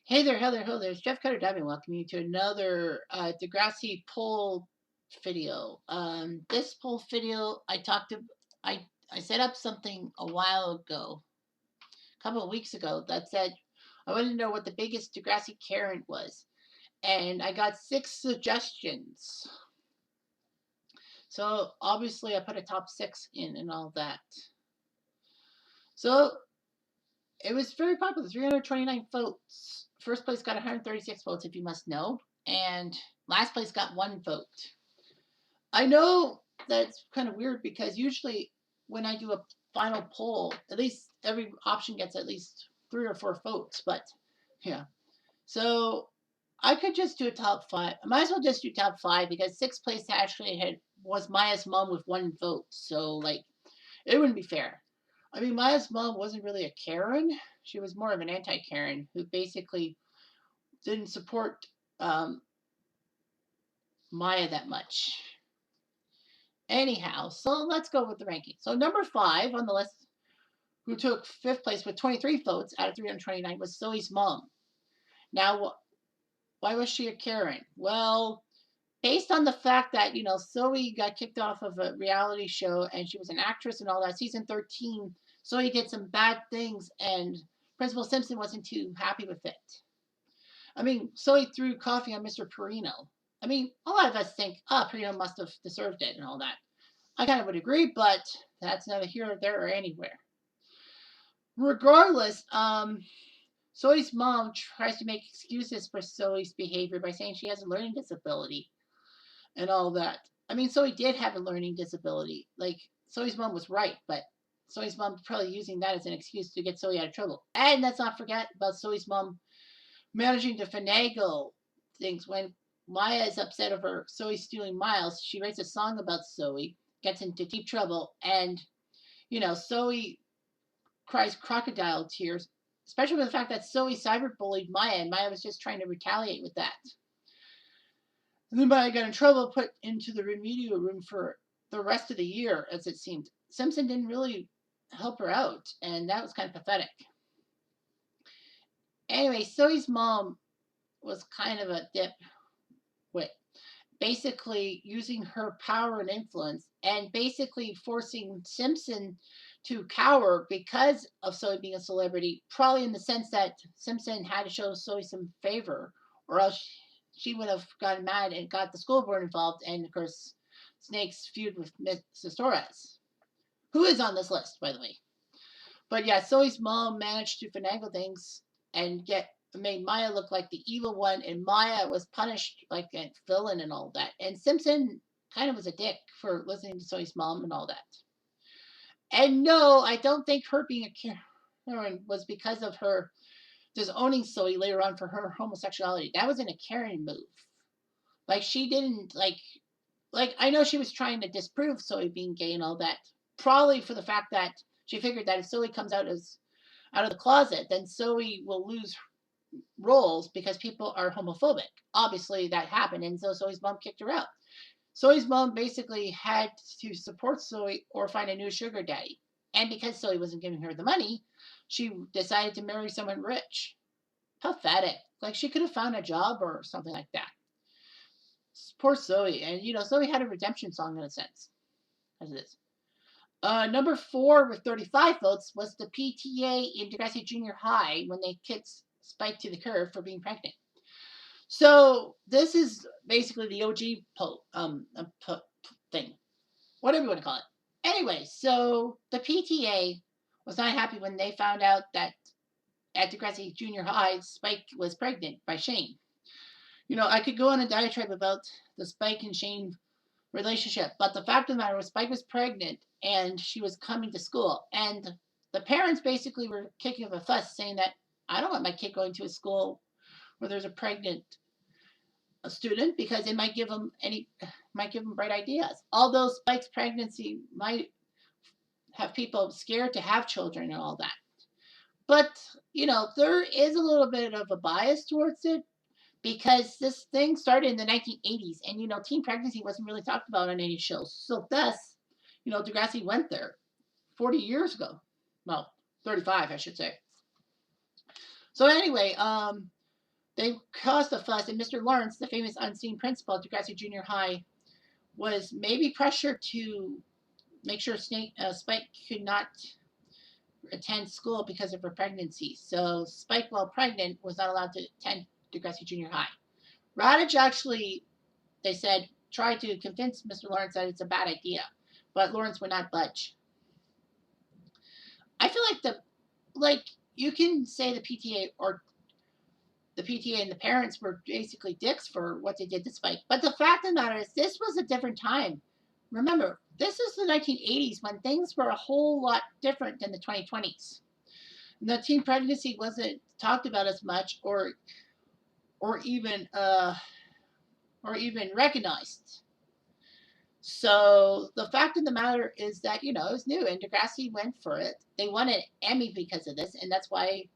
Hey there, hello, hello there. It's Jeff Cutter Diamond welcoming you to another Degrassi poll video. This poll video, I set up something a while ago, a couple of weeks ago, that said I wanted to know what the biggest Degrassi Karen was, and I got 6 suggestions. So obviously, I put a top 6 in and all that. So it was very popular, 329 votes. First place got 136 votes, if you must know, and last place got 1 vote. I know that's kind of weird because usually when I do a final poll, at least every option gets at least 3 or 4 votes. But yeah, so I could just do a top 5. I might as well just do top 5 because sixth place actually was Maya's mom with 1 vote. So like it wouldn't be fair. I mean, Maya's mom wasn't really a Karen. She was more of an anti-Karen who basically didn't support um, Maya that much. Anyhow, so let's go with the ranking. So number 5 on the list, who took 5th place with 23 votes out of 329, was Zoe's mom. Now, why was she a Karen? Well, based on the fact that, Zoe got kicked off of a reality show and she was an actress and all that, season 13, Zoe did some bad things and Principal Simpson wasn't too happy with it. I mean, Zoe threw coffee on Mr. Perino. I mean, a lot of us think, Perino must have deserved it and all that. I kind of would agree, but that's neither here or there or anywhere. Regardless, Zoe's mom tries to make excuses for Zoe's behavior by saying she has a learning disability and all that. I mean, Zoe did have a learning disability. Like, Zoe's mom was right, but Zoe's mom probably using that as an excuse to get Zoe out of trouble. And let's not forget about Zoe's mom managing to finagle things when Maya is upset over Zoe stealing Miles. She writes a song about Zoe, gets into deep trouble, and Zoe cries crocodile tears, especially with the fact that Zoe cyberbullied Maya, and Maya was just trying to retaliate with that. And then Maya got in trouble, put into the remedial room for the rest of the year, as it seemed. Simpson didn't really help her out, and that was kind of pathetic. Anyway, Zoe's mom was kind of a dipwit, basically using her power and influence and basically forcing Simpson to cower because of Zoe being a celebrity, probably in the sense that Simpson had to show Zoe some favor, or else she would have gotten mad and got the school board involved, and of course, Snake's feud with Mrs. Torres, who is on this list, by the way. But yeah, Zoe's mom managed to finagle things and made Maya look like the evil one, and Maya was punished like a villain and all that. And Simpson kind of was a dick for listening to Zoe's mom and all that. And no, I don't think her being a Karen was because of her disowning Zoe later on for her homosexuality. That wasn't a Karen move. Like she didn't like I know she was trying to disprove Zoe being gay and all that. Probably for the fact that she figured that if Zoe comes out of the closet, then Zoe will lose roles because people are homophobic. Obviously, that happened, and so Zoe's mom kicked her out. Zoe's mom basically had to support Zoe or find a new sugar daddy. And because Zoe wasn't giving her the money, she decided to marry someone rich. Pathetic. Like she could have found a job or something like that. Poor Zoe. And Zoe had a redemption song in a sense, as it is. Number 4 with 35 votes was the PTA in Degrassi Junior High when they kicked Spike to the curb for being pregnant. So this is basically the OG thing, whatever you want to call it. Anyway, so the PTA was not happy when they found out that at Degrassi Junior High, Spike was pregnant by Shane. I could go on a diatribe about the Spike and Shane relationship, but the fact of the matter was Spike was pregnant and she was coming to school, and the parents basically were kicking up a fuss saying that I don't want my kid going to a school where there's a pregnant student because it might give them bright ideas. Although Spike's pregnancy might have people scared to have children and all that. But, there is a little bit of a bias towards it because this thing started in the 1980s and, teen pregnancy wasn't really talked about on any shows. So thus, Degrassi went there 40 years ago. Well, 35, I should say. So anyway, They caused a fuss, and Mr. Lawrence, the famous unseen principal at Degrassi Junior High, was maybe pressured to make sure Spike could not attend school because of her pregnancy. So Spike, while pregnant, was not allowed to attend Degrassi Junior High. Radich actually, they said, tried to convince Mr. Lawrence that it's a bad idea, but Lawrence would not budge. I feel like you can say the PTA and the parents were basically dicks for what they did to Spike, but the fact of the matter is, this was a different time. Remember, this is the 1980s when things were a whole lot different than the 2020s. The teen pregnancy wasn't talked about as much, or even recognized. So the fact of the matter is that it was new, and Degrassi went for it. They won an Emmy because of this, and that's why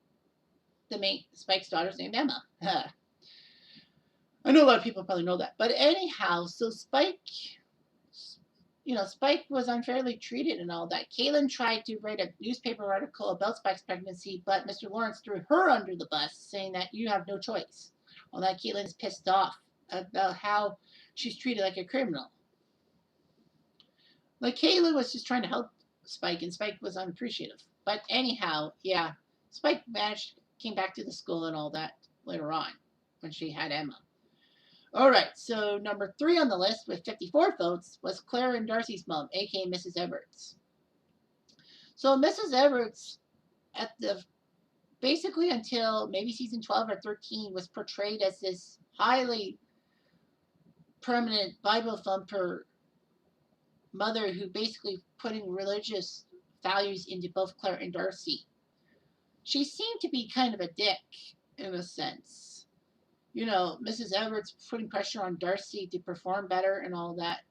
the main Spike's daughter's named Emma. I know a lot of people probably know that, but anyhow, so Spike was unfairly treated and all that. Caitlin tried to write a newspaper article about Spike's pregnancy, but Mr. Lawrence threw her under the bus, saying that you have no choice. Well, that Caitlin is pissed off about how she's treated like a criminal. Like, Caitlin was just trying to help Spike, and Spike was unappreciative. But anyhow, yeah, Spike came back to the school and all that later on when she had Emma. All right, so number 3 on the list with 54 votes was Claire and Darcy's mom, aka Mrs. Edwards. So Mrs. Edwards, basically until maybe season 12 or 13, was portrayed as this highly permanent Bible thumper mother who basically putting religious values into both Claire and Darcy. She seemed to be kind of a dick in a sense. Mrs. Edwards putting pressure on Darcy to perform better and all that.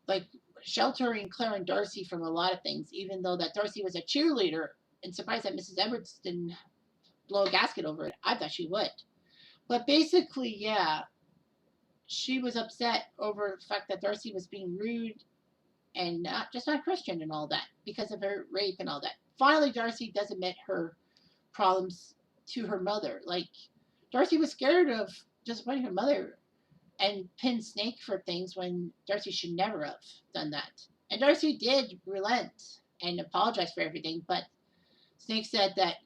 Like, sheltering Claire and Darcy from a lot of things, even though that Darcy was a cheerleader, and surprised that Mrs. Edwards didn't blow a gasket over it. I thought she would. But basically, yeah, she was upset over the fact that Darcy was being rude and not Christian and all that because of her rape and all that. Finally, Darcy does admit her problems to her mother. Like, Darcy was scared of disappointing her mother and pinned Snake for things when Darcy should never have done that. And Darcy did relent and apologize for everything, but Snake said that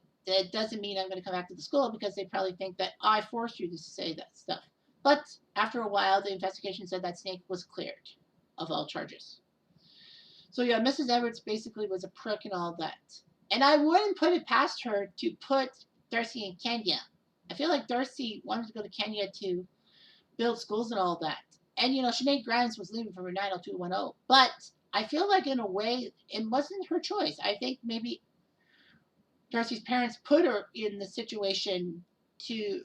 doesn't mean I'm going to come back to the school because they probably think that I forced you to say that stuff. But after a while, the investigation said that Snake was cleared of all charges. So yeah, Mrs. Edwards basically was a prick and all that. And I wouldn't put it past her to put Darcy in Kenya. I feel like Darcy wanted to go to Kenya to build schools and all that. And Sinead Grimes was leaving from her 90210. But I feel like in a way it wasn't her choice. I think maybe Darcy's parents put her in the situation to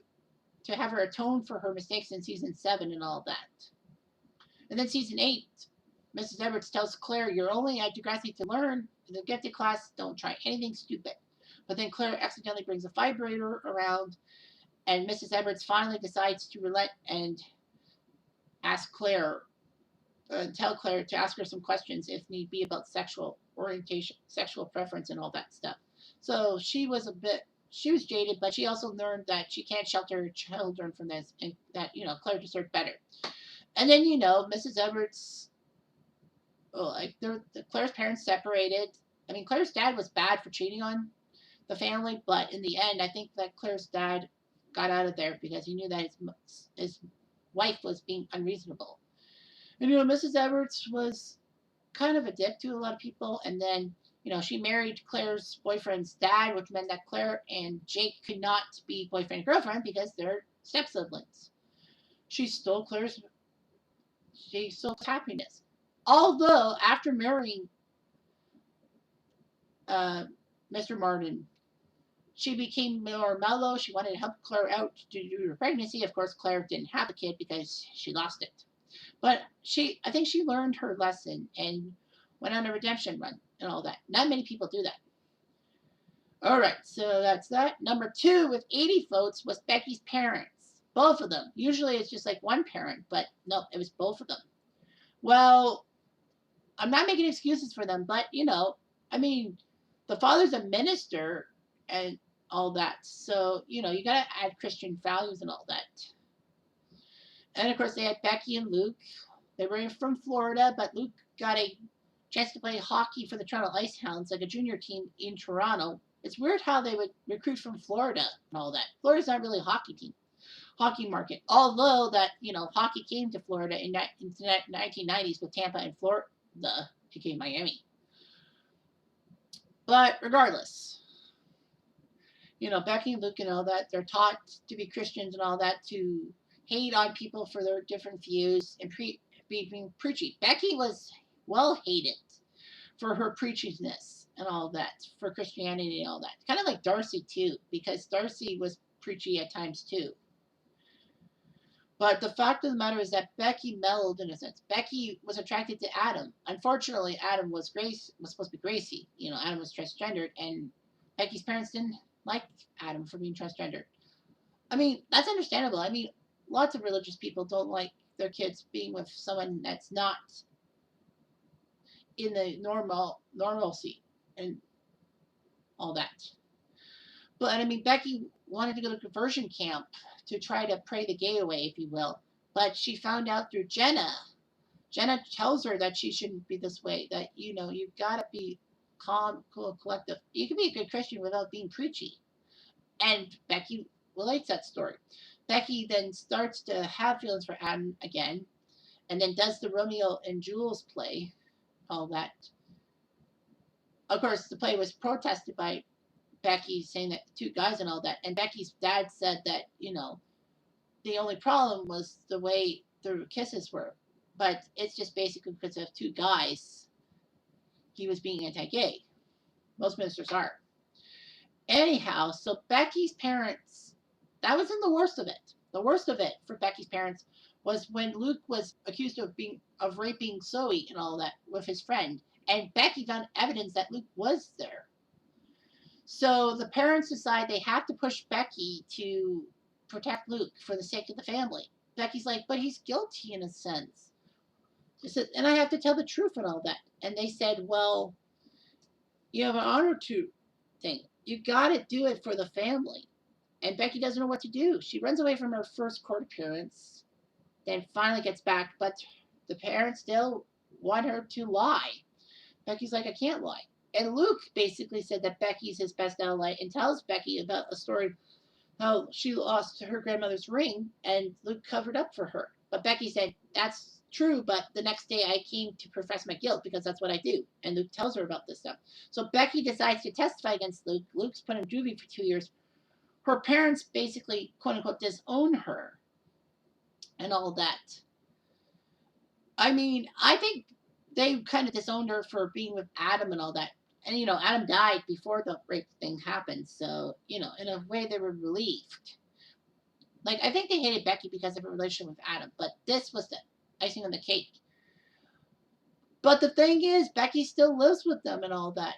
have her atone for her mistakes in season 7 and all that. And then season 8, Mrs. Edwards tells Claire, you're only at Degrassi to learn. To get to class, don't try anything stupid. But then Claire accidentally brings a vibrator around, and Mrs. Edwards finally decides to relent and tell Claire to ask her some questions if need be about sexual orientation, sexual preference, and all that stuff. So she was jaded, but she also learned that she can't shelter her children from this, and that Claire deserved better. And then Mrs. Edwards, Claire's parents separated. I mean, Claire's dad was bad for cheating on the family, but in the end, I think that Claire's dad got out of there because he knew that his wife was being unreasonable. And Mrs. Edwards was kind of a dick to a lot of people, and then she married Claire's boyfriend's dad, which meant that Claire and Jake could not be boyfriend and girlfriend because they're step-siblings. She stole Claire's happiness. Although, after marrying Mr. Martin, she became more mellow. She wanted to help Claire out to do her pregnancy. Of course, Claire didn't have a kid because she lost it. But I think she learned her lesson and went on a redemption run and all that. Not many people do that. All right, so that's that. Number 2 with 80 votes was Becky's parents. Both of them. Usually it's just like one parent, but no, it was both of them. Well, I'm not making excuses for them, but I mean, the father's a minister and all that. So, you know, you got to add Christian values and all that. And of course, they had Becky and Luke. They were from Florida, but Luke got a chance to play hockey for the Toronto Icehounds, like a junior team in Toronto. It's weird how they would recruit from Florida and all that. Florida's not really a hockey team, hockey market. Although that, you know, hockey came to Florida in the 1990s with Tampa and Florida became Miami. But regardless, you know, Becky and Luke and all that, they're taught to be Christians and all that, to hate on people for their different views and being preachy. Becky was well hated for her preachiness and all that, for Christianity and all that. Kind of like Darcy too, because Darcy was preachy at times too. But the fact of the matter is that Becky mellowed in a sense. Becky was attracted to Adam. Unfortunately, Adam was supposed to be Gracie. You know, Adam was transgendered, and Becky's parents didn't like Adam for being transgendered. I mean, that's understandable. I mean, lots of religious people don't like their kids being with someone that's not in the normalcy and all that. But I mean, Becky wanted to go to conversion camp to try to pray the gay away, if you will. But she found out through Jenna. Jenna tells her that she shouldn't be this way. That, you know, you've got to be calm, cool, collective. You can be a good Christian without being preachy. And Becky relates that story. Becky then starts to have feelings for Adam again, and then does the Romeo and Jules play, all that. Of course, the play was protested by Becky, saying that the two guys and all that. And Becky's dad said that, you know, the only problem was the way the kisses were. But it's just basically because of two guys, he was being anti gay. Most ministers are. Anyhow, so Becky's parents, that wasn't the worst of it. The worst of it for Becky's parents was when Luke was accused of raping Zoe and all that with his friend. And Becky found evidence that Luke was there. So the parents decide they have to push Becky to protect Luke for the sake of the family. Becky's like, but he's guilty in a sense. She said, and I have to tell the truth and all that. And they said, well, you have an honor to thing. You got to do it for the family. And Becky doesn't know what to do. She runs away from her first court appearance, then finally gets back, but the parents still want her to lie. Becky's like, I can't lie. And Luke basically said that Becky's his best ally and tells Becky about a story how she lost her grandmother's ring and Luke covered up for her. But Becky said, that's true, but the next day I came to profess my guilt because that's what I do. And Luke tells her about this stuff. So Becky decides to testify against Luke. Luke's put in juvie for 2 years. Her parents basically, quote unquote, disown her and all that. I mean, I think they kind of disowned her for being with Adam and all that. And, you know, Adam died before the rape thing happened. So, you know, in a way, they were relieved. Like, I think they hated Becky because of her relationship with Adam. But this was the icing on the cake. But the thing is, Becky still lives with them and all that.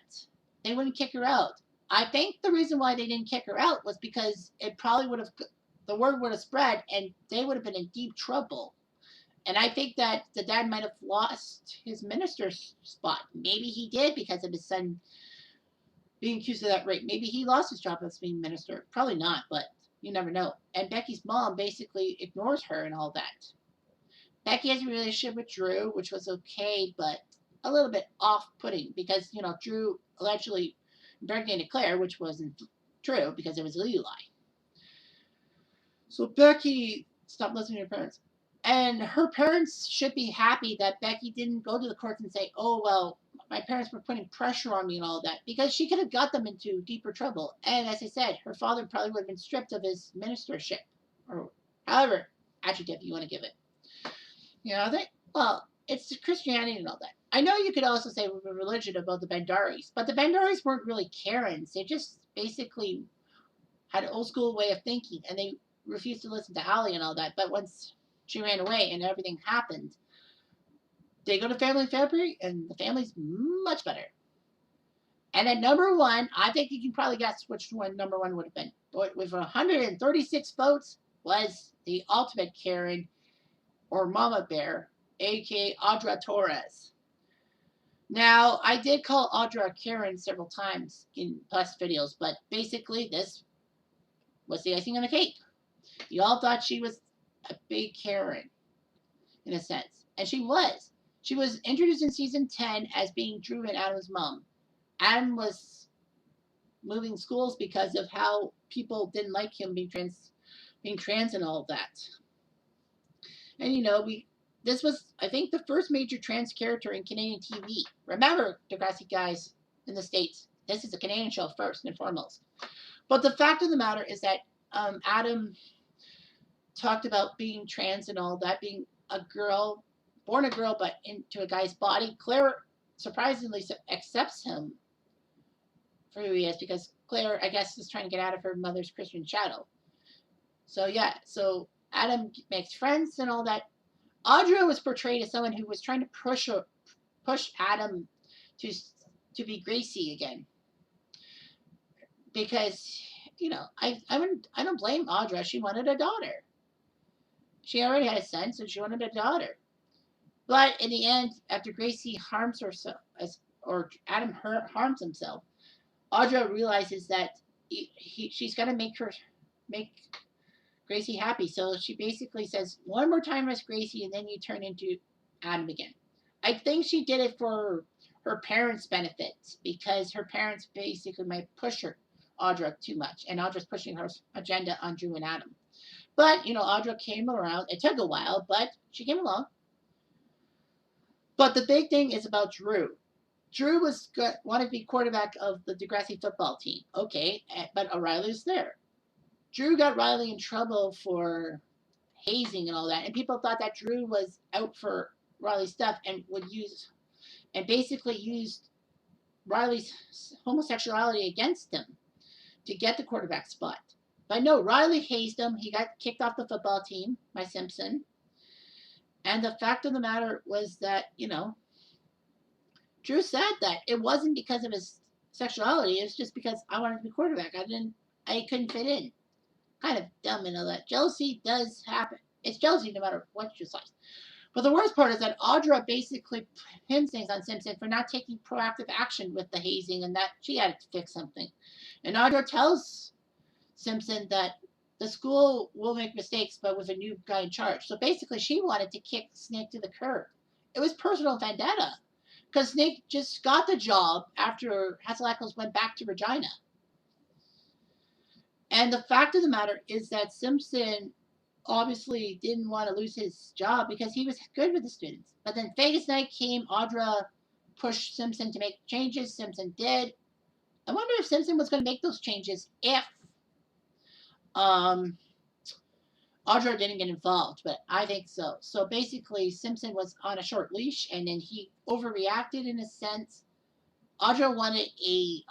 They wouldn't kick her out. I think the reason why they didn't kick her out was because it probably would have, the word would have spread and they would have been in deep trouble. And I think that the dad might have lost his minister's spot. Maybe he did because of his son being accused of that rape. Maybe he lost his job as being minister. Probably not, but you never know. And Becky's mom basically ignores her and all that. Becky has a relationship with Drew, which was okay, but a little bit off-putting because, you know, Drew allegedly impregnated Claire, which wasn't true because it was a legal lie. So Becky stopped listening to her parents. And her parents should be happy that Becky didn't go to the courts and say, oh, well, my parents were putting pressure on me and all that, because she could have got them into deeper trouble. And as I said, her father probably would have been stripped of his ministership, or however adjective you want to give it. You know, well, it's Christianity and all that. I know you could also say with religion about the Bandaris, but the Bandaris weren't really Karens. They just basically had an old school way of thinking, and they refused to listen to Ali and all that. But once she ran away and everything happened, they go to Family February, and the family's much better. And at number one, I think you can probably guess which one number one would have been. With 136 votes, was the ultimate Karen, or Mama Bear, aka Audra Torres. Now, I did call Audra a Karen several times in past videos, but basically this was the icing on the cake. You all thought she was a big Karen, in a sense. And she was. She was introduced in season 10 as being Drew and Adam's mom. Adam was moving schools because of how people didn't like him being trans and all of that. And we this was, I think, the first major trans character in Canadian TV. Remember, Degrassi guys in the States, this is a Canadian show first and foremost. But the fact of the matter is that Adam talked about being trans and all that, being a girl, born a girl, but into a guy's body. Claire surprisingly accepts him for who he is because Claire, I guess, is trying to get out of her mother's Christian shadow. So yeah, so Adam makes friends and all that. Audra was portrayed as someone who was trying to push Adam to to be Gracie again, because I don't blame Audra. She wanted a daughter. She already had a son, so she wanted a daughter. But in the end, after Gracie harms herself, or Adam harms himself, Audra realizes that she's got to make Gracie happy. So she basically says, "One more time as Gracie, and then you turn into Adam again." I think she did it for her parents' benefits because her parents basically might push her Audra too much, and Audra's pushing her agenda on Drew and Adam. But Audra came around. It took a while, but she came along. But the big thing is about Drew. Drew wanted to be quarterback of the Degrassi football team. Okay, but O'Reilly's there. Drew got Riley in trouble for hazing and all that, and people thought that Drew was out for Riley's stuff and basically used Riley's homosexuality against him to get the quarterback spot. But no, Riley hazed him. He got kicked off the football team by Simpson. And the fact of the matter was that, Drew said that it wasn't because of his sexuality. It was just because I wanted to be quarterback. I couldn't fit in. Kind of dumb and all that. Jealousy does happen. It's jealousy no matter what you slice. But the worst part is that Audra basically pins things on Simpson for not taking proactive action with the hazing and that she had to fix something. And Audra tells Simpson that the school will make mistakes, but with a new guy in charge. So basically, she wanted to kick Snake to the curb. It was personal vendetta because Snake just got the job after Hatzelackos went back to Regina. And the fact of the matter is that Simpson obviously didn't want to lose his job because he was good with the students. But then Vegas night came, Audra pushed Simpson to make changes. Simpson did. I wonder if Simpson was going to make those changes if Audra didn't get involved, but I think so. So basically, Simpson was on a short leash, and then he overreacted in a sense. Audra wanted a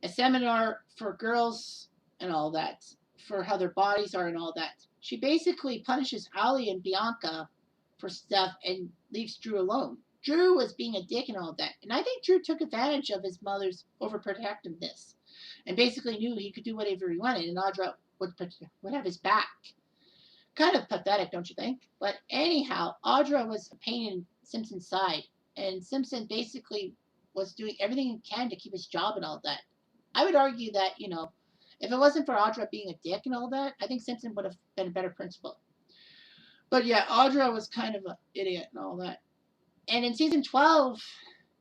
seminar for girls and all that, for how their bodies are and all that. She basically punishes Ali and Bianca for stuff and leaves Drew alone. Drew was being a dick and all that, and I think Drew took advantage of his mother's overprotectiveness and basically knew he could do whatever he wanted, and Audra would have his back. Kind of pathetic, don't you think? But anyhow, Audra was a pain in Simpson's side, and Simpson basically was doing everything he can to keep his job and all that. I would argue that, if it wasn't for Audra being a dick and all that, I think Simpson would have been a better principal. But yeah, Audra was kind of an idiot and all that. And in season 12,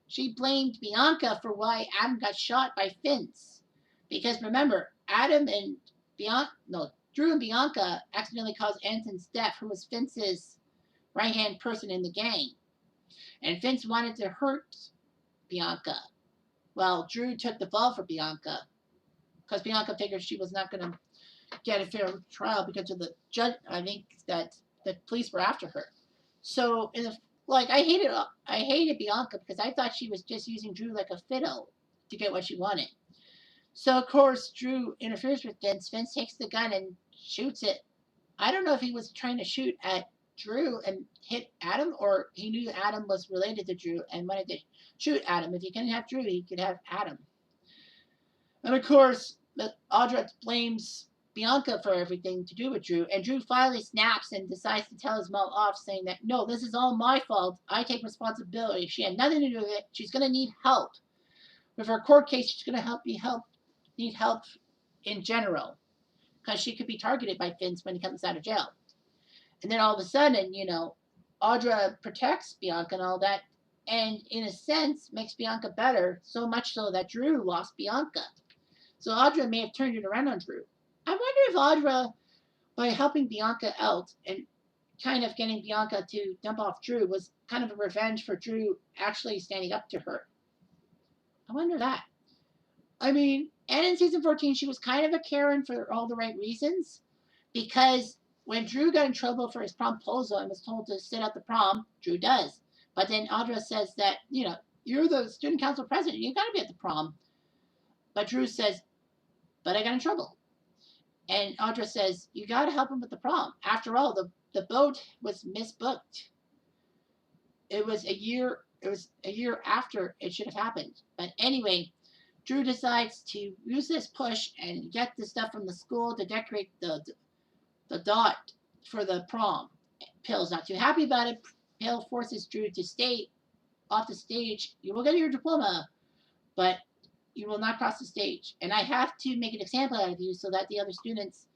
she blamed Bianca for why Adam got shot by Vince. Because remember, Drew and Bianca accidentally caused Anton's death, who was Vince's right-hand person in the gang. And Vince wanted to hurt Bianca. Well, Drew took the fall for Bianca because Bianca figured she was not going to get a fair trial because of the judge. I think that the police were after her. So I hated Bianca because I thought she was just using Drew like a fiddle to get what she wanted. So of course Drew interferes with Vince. Vince takes the gun and shoots it. I don't know if he was trying to shoot at Drew and hit Adam, or he knew Adam was related to Drew and wanted to shoot Adam. If he couldn't have Drew, he could have Adam. And of course, Audra blames Bianca for everything to do with Drew. And Drew finally snaps and decides to tell his mom off, saying that, no, this is all my fault. I take responsibility. She had nothing to do with it. She's going to need help. With her court case, she's going to need help in general. Because she could be targeted by Vince when he comes out of jail. And then all of a sudden, Audra protects Bianca and all that. And in a sense, makes Bianca better. So much so that Drew lost Bianca. So Audra may have turned it around on Drew. I wonder if Audra, by helping Bianca out and kind of getting Bianca to dump off Drew, was kind of a revenge for Drew actually standing up to her. I wonder that. I mean, and in season 14, she was kind of a Karen for all the right reasons. Because when Drew got in trouble for his promposal and was told to sit out the prom, Drew does. But then Audra says that, you're the student council president. You got to be at the prom. But Drew says, but I got in trouble. And Audra says, you got to help him with the prom. After all, the boat was misbooked. It was a year after it should have happened. But anyway, Drew decides to use this push and get the stuff from the school to decorate the dot for the prom. Pill's not too happy about it. Pill forces Drew to stay off the stage. You will get your diploma, but you will not cross the stage. And I have to make an example out of you so that the other students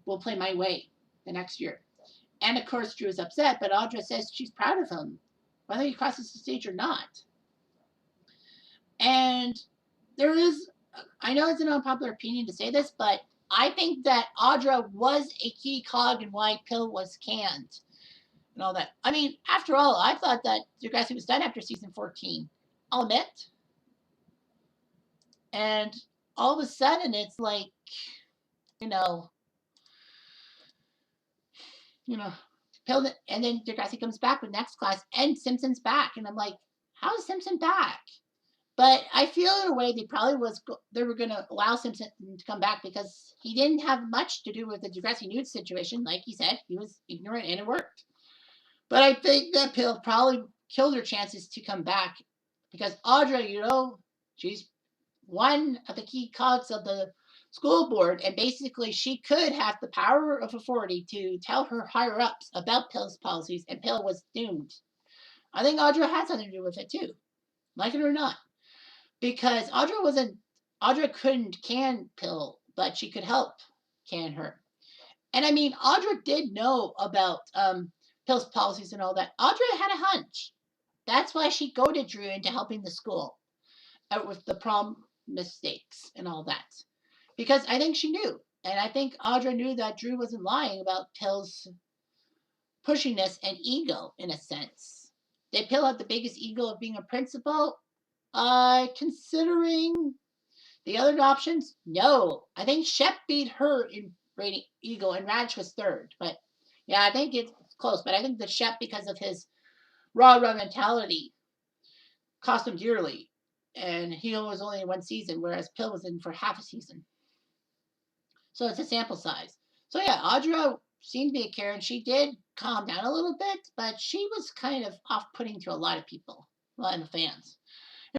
will play my way the next year. And of course, Drew is upset, but Audra says she's proud of him, whether he crosses the stage or not. And I know it's an unpopular opinion to say this, but I think that Audra was a key cog in why Pill was canned and all that. I mean, after all, I thought that Degrassi was done after season 14. I'll admit. And all of a sudden, it's like, you know, Pill, and then Degrassi comes back with next class, and Simpson's back, and I'm like, how is Simpson back? But I feel in a way they were going to allow Simpson to come back because he didn't have much to do with the Degrassi nude situation. Like he said, he was ignorant and it worked. But I think that Pill probably killed her chances to come back because Audra, she's one of the key cogs of the school board, and basically she could have the power of authority to tell her higher ups about Pill's policies, and Pill was doomed. I think Audra had something to do with it too, like it or not. Because Audra couldn't can Pill, but she could help can her. And I mean, Audra did know about Pill's policies and all that. Audra had a hunch. That's why she goaded Drew into helping the school out with the prom mistakes and all that. Because I think she knew. And I think Audra knew that Drew wasn't lying about Pill's pushiness and ego, in a sense. Did Pill have the biggest ego of being a principal? Considering the other options, no. I think Shep beat her in rating ego, and Raj was third. But yeah, I think it's close. But I think that Shep, because of his raw mentality, cost him dearly. And he was only in one season, whereas Pill was in for half a season. So it's a sample size. So yeah, Audra seemed to be a Karen. She did calm down a little bit, but she was kind of off-putting to a lot of people, a lot of the fans.